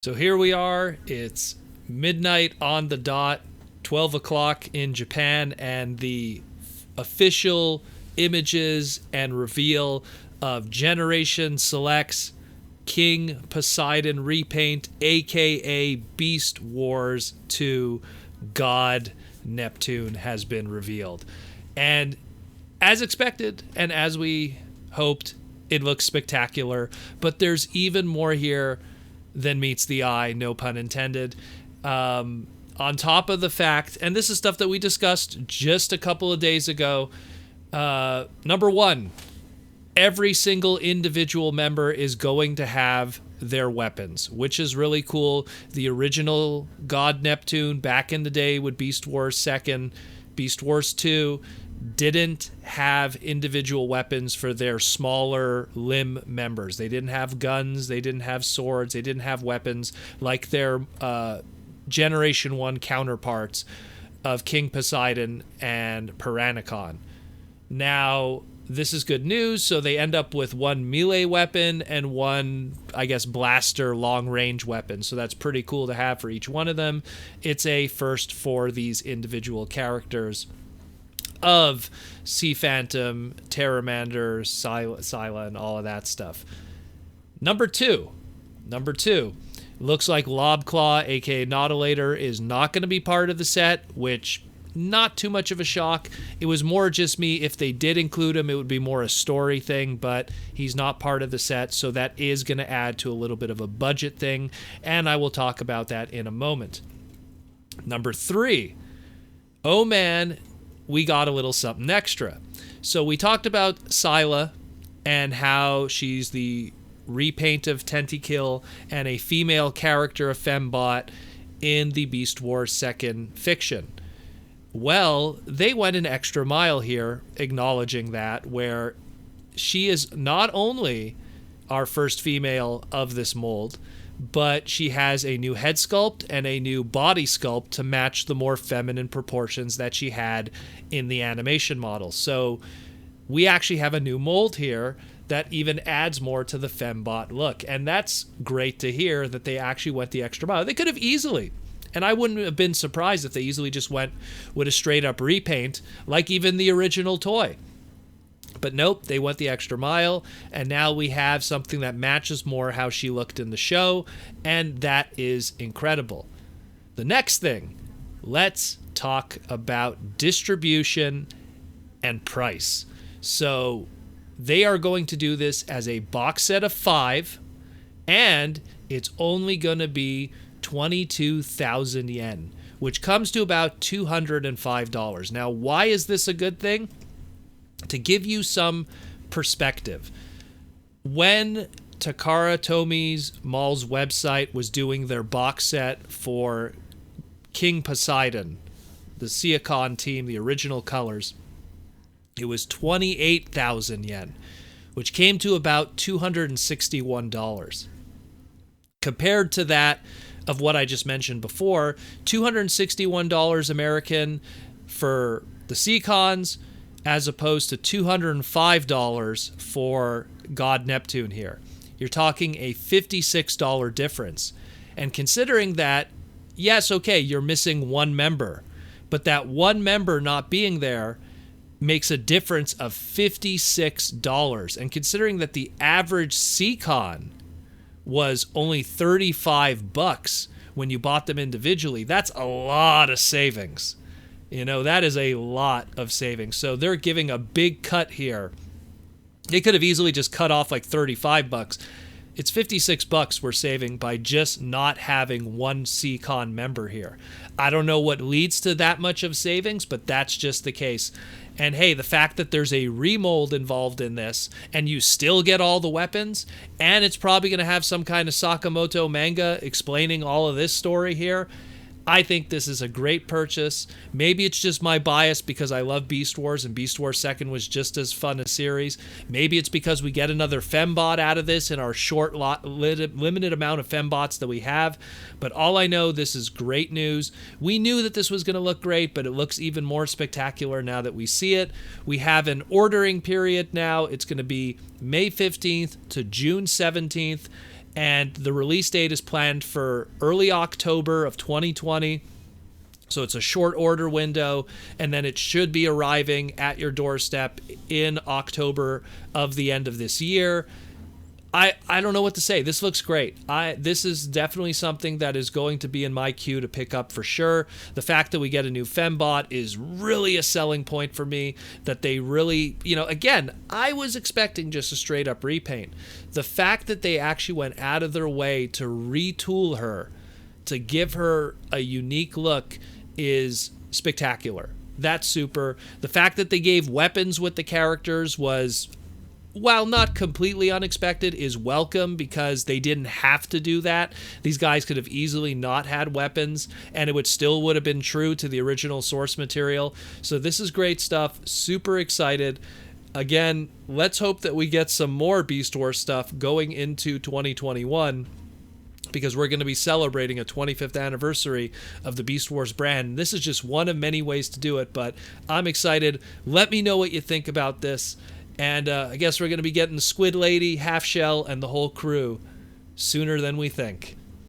So here we are. It's midnight on the dot, 12 o'clock in Japan, and the official images and reveal of Generation Select's King Poseidon repaint, aka Beast Wars 2 God Neptune, has been revealed. And as expected, and as we hoped, it looks spectacular, but there's even more here than meets the eye, no pun intended. On top of the fact, and this is stuff that we discussed just a couple of days ago, number one, every single individual member is going to have their weapons, which is really cool. The original God Neptune back in the day with Beast Wars 2nd, Beast Wars 2, didn't have individual weapons for their smaller limb members. They didn't have guns, they didn't have swords, they didn't have weapons like their Generation 1 counterparts of King Poseidon and Piranacon. Now, this is good news, so they end up with one melee weapon and one, I guess, blaster long-range weapon. So that's pretty cool to have for each one of them. It's a first for these individual characters of Sea Phantom, Terramander, Scylla, and all of that stuff. Number two, looks like Lobclaw, aka Nautilator, is not going to be part of the set, which, not too much of a shock. It was more just me, if they did include him, it would be more a story thing, but he's not part of the set, so that is going to add to a little bit of a budget thing, and I will talk about that in a moment. Number three, oh man, we got a little something extra. So we talked about Scylla and how she's the repaint of Tentakil and a female character, a fembot, in the Beast Wars 2nd fiction. Well, they went an extra mile here, acknowledging that, where she is not only our first female of this mold, but she has a new head sculpt and a new body sculpt to match the more feminine proportions that she had in the animation model. So we actually have a new mold here that even adds more to the fembot look. And that's great to hear that they actually went the extra mile. They could have easily, and I wouldn't have been surprised if they easily just went with a straight up repaint, like even the original toy. But nope, they went the extra mile, and now we have something that matches more how she looked in the show, and that is incredible. The next thing, let's talk about distribution and price. So they are going to do this as a box set of 5, and it's only going to be 22,000 yen, which comes to about $205. Now, why is this a good thing? To give you some perspective, when Takara-Tomy's Mall's website was doing their box set for King Poseidon, the Seacon team, the original colors, it was 28,000 yen, which came to about $261. Compared to that of what I just mentioned before, $261 American for the Seacons, as opposed to $205 for God Neptune here. You're talking a $56 difference. And considering that, yes, okay, you're missing one member, but that one member not being there makes a difference of $56. And considering that the average Seacon was only $35 when you bought them individually, that's a lot of savings. You know, that is a lot of savings. So they're giving a big cut here. They could have easily just cut off like $35. It's $56 we're saving by just not having one Seacon member here. I don't know what leads to that much of savings, but that's just the case. And hey, the fact that there's a remold involved in this, and you still get all the weapons, and it's probably going to have some kind of Sakamoto manga explaining all of this story here, I think this is a great purchase. Maybe it's just my bias because I love Beast Wars, and Beast Wars 2nd was just as fun a series. Maybe it's because we get another fembot out of this in our short limited amount of fembots that we have. But all I know, this is great news. We knew that this was going to look great, but it looks even more spectacular now that we see it. We have an ordering period now. It's going to be May 15th to June 17th. and the release date is planned for early October of 2020. So it's a short order window, and then it should be arriving at your doorstep in October of the end of this year. I don't know what to say. This looks great. This is definitely something that is going to be in my queue to pick up for sure. The fact that we get a new fembot is really a selling point for me, that they really, again, I was expecting just a straight up repaint. The fact that they actually went out of their way to retool her, to give her a unique look, is spectacular. That's super. The fact that they gave weapons with the characters was, while not completely unexpected, is welcome, because they didn't have to do that. These guys could have easily not had weapons, and it would have been true to the original source material. So this is great stuff. Super excited. Again, let's hope that we get some more Beast Wars stuff going into 2021, because we're going to be celebrating a 25th anniversary of the Beast Wars brand. This is just one of many ways to do it, but I'm excited. Let me know what you think about this. And I guess we're going to be getting Squid Lady, Half Shell, and the whole crew sooner than we think.